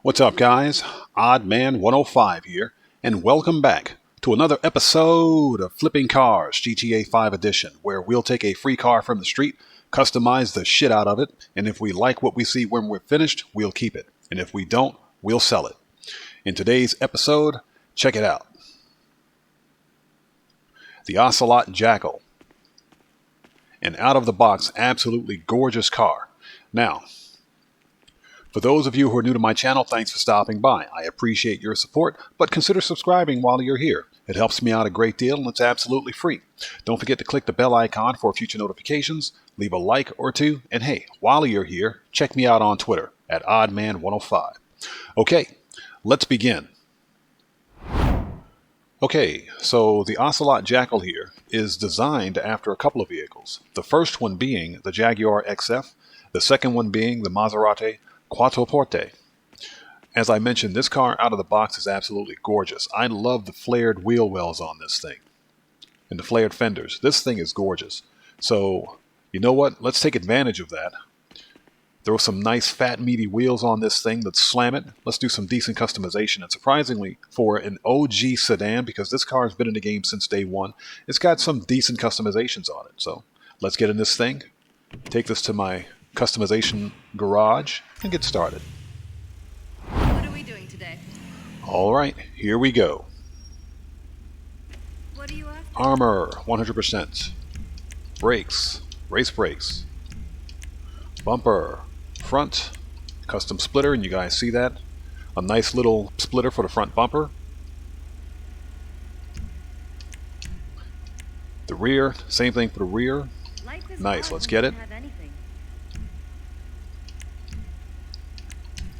What's up, guys? OddMan105 here, and welcome back to another episode of Flipping Cars GTA 5 Edition, where we'll take a free car from the street, customize the shit out of it, and if we like what we see when we're finished, we'll keep it, and if we don't, we'll sell it. In today's episode, check it out. The Ocelot Jackal. An out-of-the-box, absolutely gorgeous car. Now, for those of you who are new to my channel, thanks for stopping by. I appreciate your support, but consider subscribing while you're here. It helps me out a great deal, and it's absolutely free. Don't forget to click the bell icon for future notifications, leave a like or two, and hey, while you're here, check me out on Twitter at OddMan105. Okay, let's begin. Okay, so the Ocelot Jackal here is designed after a couple of vehicles. The first one being the Jaguar XF, the second one being the Maserati Quattroporte. As I mentioned, this car out of the box is absolutely gorgeous. I love the flared wheel wells on this thing and the flared fenders. This thing is gorgeous. So, you know what? Let's take advantage of that. Throw some nice fat meaty wheels on this thing. Let's slam it. Let's do some decent customization. And surprisingly, for an OG sedan, because this car has been in the game since day one, it's got some decent customizations on it. So let's get in this thing, take this to my customization garage, and get started. What are we doing today? Alright, here we go. What are you after? Armor, 100%. Brakes, race brakes. Bumper, front, custom splitter, and you guys see that? A nice little splitter for the front bumper. The rear, same thing for the rear. Nice, let's get it.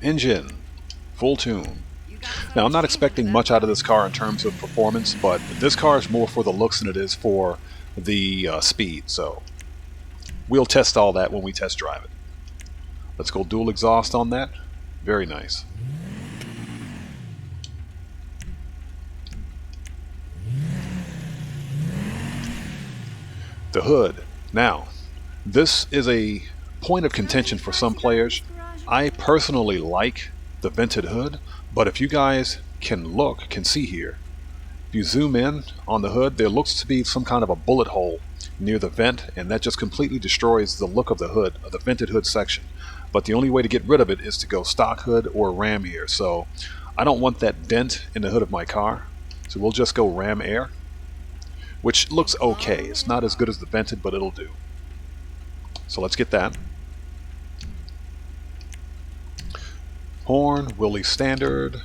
Engine, full tune. Now, I'm not expecting much out of this car in terms of performance, but this car is more for the looks than it is for the speed, so we'll test all that when we test drive it. Let's go dual exhaust on that. Very nice. The hood. Now, this is a point of contention for some players. I personally like the vented hood, but if you guys can see here, if you zoom in on the hood, there looks to be some kind of a bullet hole near the vent, and that just completely destroys the look of the hood, of the vented hood section. But the only way to get rid of it is to go stock hood or ram here, so I don't want that dent in the hood of my car, so we'll just go ram air, which looks okay. It's not as good as the vented, but it'll do. So let's get that. Horn, Willys standard,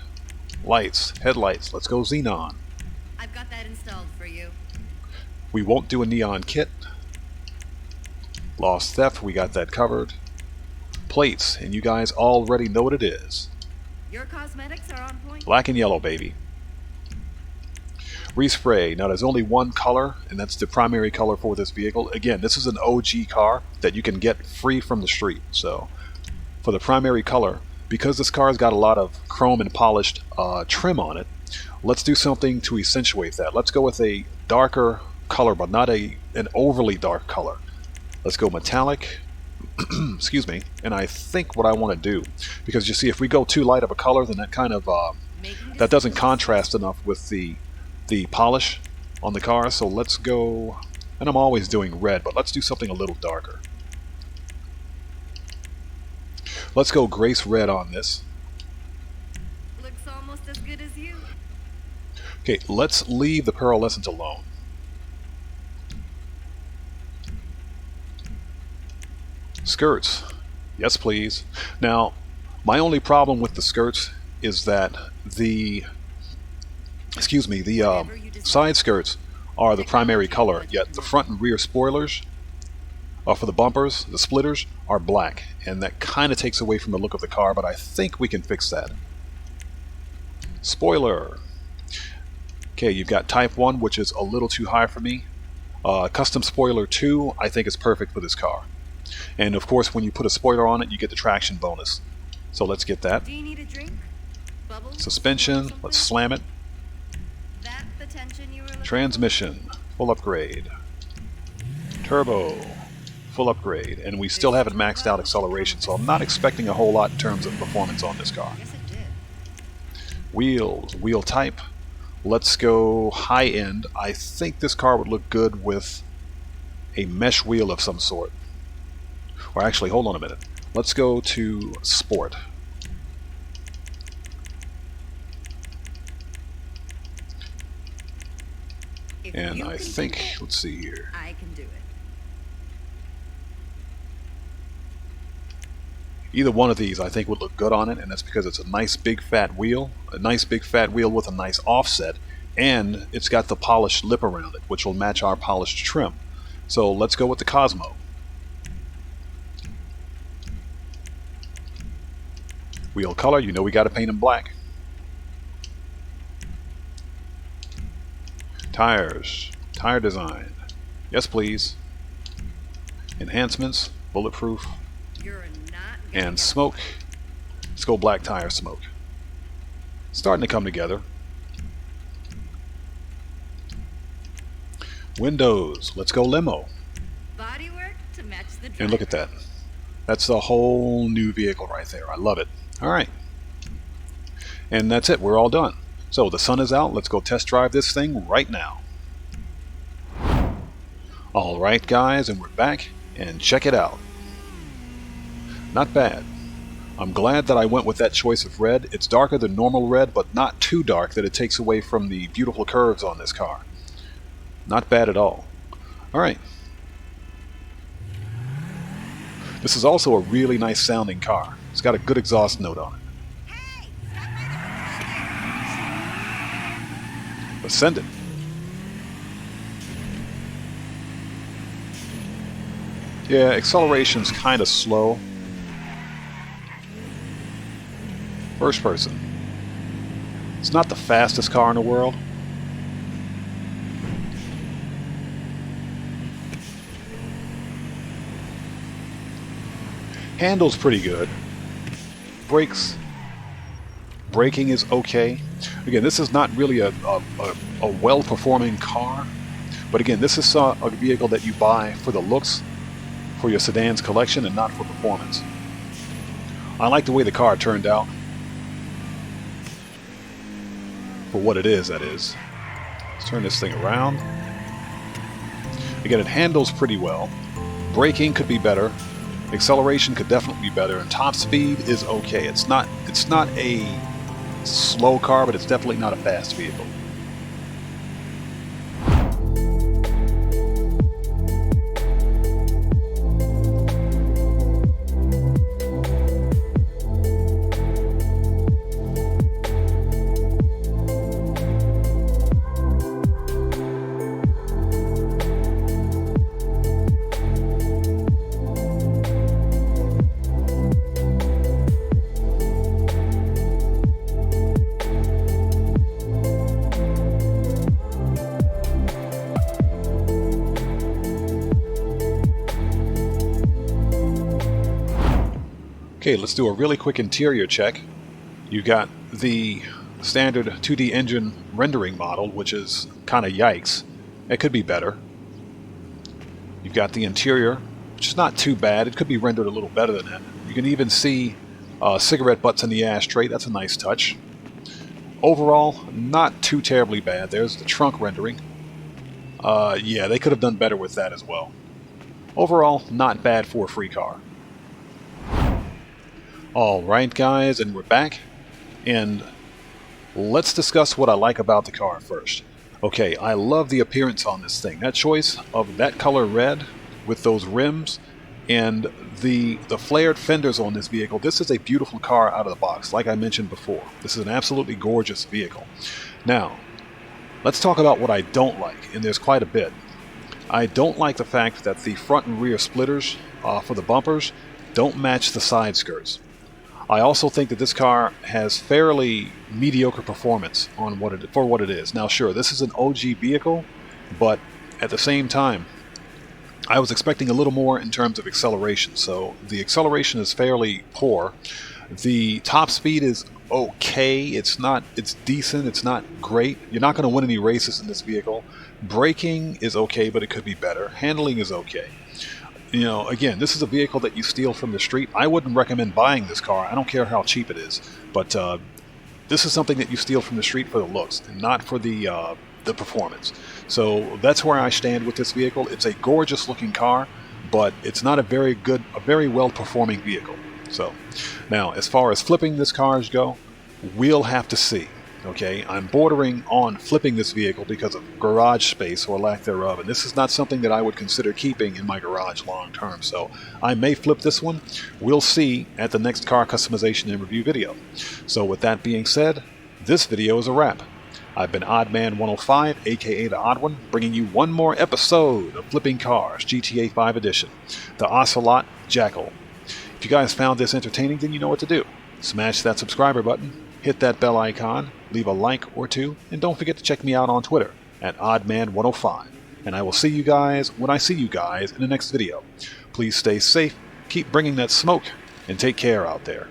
lights, headlights, let's go xenon. I've got that installed for you. We won't do a neon kit. Lost theft, we got that covered. Plates, and you guys already know what it is. Your cosmetics are on point. Black and yellow, baby. Respray, now there's only one color, and that's the primary color for this vehicle. Again, this is an OG car that you can get free from the street. So, for the primary color, because this car's got a lot of chrome and polished trim on it, let's do something to accentuate that. Let's go with a darker color, but not an overly dark color. Let's go metallic. Excuse me. And I think what I want to do, because you see, if we go too light of a color, then that kind of that doesn't contrast enough with the polish on the car. So let's go, and I'm always doing red, but let's do something a little darker. Let's go Grace Red on this. Looks almost as good as you. Okay, let's leave the pearlescent alone. Skirts. Yes, please. Now, my only problem with the skirts is that the side skirts are the primary color, yet the front and rear spoilers for the bumpers, the splitters, are black, and that kind of takes away from the look of the car, but I think we can fix that. Spoiler. Okay, you've got Type 1, which is a little too high for me. Custom Spoiler 2, I think is perfect for this car. And of course, when you put a spoiler on it, you get the traction bonus. So let's get that. Do you need a drink? Bubbles? Suspension, let's slam it. That the tension you were looking Transmission, full upgrade. Turbo, full upgrade, and we still haven't maxed out acceleration, so I'm not expecting a whole lot in terms of performance on this car. for? Yes, it did. Wheels, wheel type. Let's go high end. I think this car would look good with a mesh wheel of some sort. Or actually, hold on a minute. Let's go to sport. And I think, let's see here. I can do it. Either one of these I think would look good on it, and that's because it's a nice big fat wheel. A nice big fat wheel with a nice offset, and it's got the polished lip around it, which will match our polished trim. So let's go with the Cosmo. Wheel color, you know we got to paint them black. Tires, tire design, yes please. Enhancements, bulletproof, You're not and smoke. Let's go black tire smoke. Starting to come together. Windows, let's go limo. bodywork to match the driver. And look at that. That's a whole new vehicle right there. I love it. All right. And that's it. We're all done. So the sun is out. Let's go test drive this thing right now. All right, guys, and we're back. And check it out. Not bad. I'm glad that I went with that choice of red. It's darker than normal red, but not too dark that it takes away from the beautiful curves on this car. Not bad at all. All right. This is also a really nice sounding car. It's got a good exhaust note on it. Ascend it. Yeah, acceleration's kind of slow. First person. It's not the fastest car in the world. Handle's pretty good. Braking is okay. Again, this is not really a well-performing car, but again, this is a vehicle that you buy for the looks, for your sedans collection, and not for performance. I like the way the car turned out. For what it is, that is. Let's turn this thing around. Again, it handles pretty well. Braking could be better. Acceleration could definitely be better, and top speed is okay. It's not a slow car, but it's definitely not a fast vehicle. Okay, let's do a really quick interior check. You got the standard 2D engine rendering model, which is kind of yikes. It could be better. You've got the interior, which is not too bad. It could be rendered a little better than that. You can even see cigarette butts in the ashtray. That's a nice touch. Overall, not too terribly bad. There's the trunk rendering. Yeah, they could have done better with that as well. Overall, not bad for a free car. Alright guys, and we're back, and let's discuss what I like about the car first. Okay, I love the appearance on this thing. That choice of that color red with those rims and the flared fenders on this vehicle. This is a beautiful car out of the box, like I mentioned before. This is an absolutely gorgeous vehicle. Now, let's talk about what I don't like, and there's quite a bit. I don't like the fact that the front and rear splitters for the bumpers don't match the side skirts. I also think that this car has fairly mediocre performance on for what it is. Now, sure, this is an OG vehicle, but at the same time, I was expecting a little more in terms of acceleration. So the acceleration is fairly poor. The top speed is okay. It's decent. It's not great. You're not going to win any races in this vehicle. Braking is okay, but it could be better. Handling is okay. You know, again, this is a vehicle that you steal from the street. I wouldn't recommend buying this car. I don't care how cheap it is. But This is something that you steal from the street for the looks and not for the performance. So that's where I stand with this vehicle. It's a gorgeous looking car, but it's not a very well performing vehicle. So now, as far as flipping this cars go, we'll have to see. Okay, I'm bordering on flipping this vehicle because of garage space or lack thereof, and this is not something that I would consider keeping in my garage long term, so I may flip this one. We'll see at the next car customization and review video. So with that being said, this video is a wrap. I've been OddMan105, aka the Odd One, bringing you one more episode of Flipping Cars, GTA 5 Edition, the Ocelot Jackal. If you guys found this entertaining, then you know what to do. Smash that subscriber button, hit that bell icon, leave a like or two, and don't forget to check me out on Twitter at OddMan105. And I will see you guys when I see you guys in the next video. Please stay safe, keep bringing that smoke, and take care out there.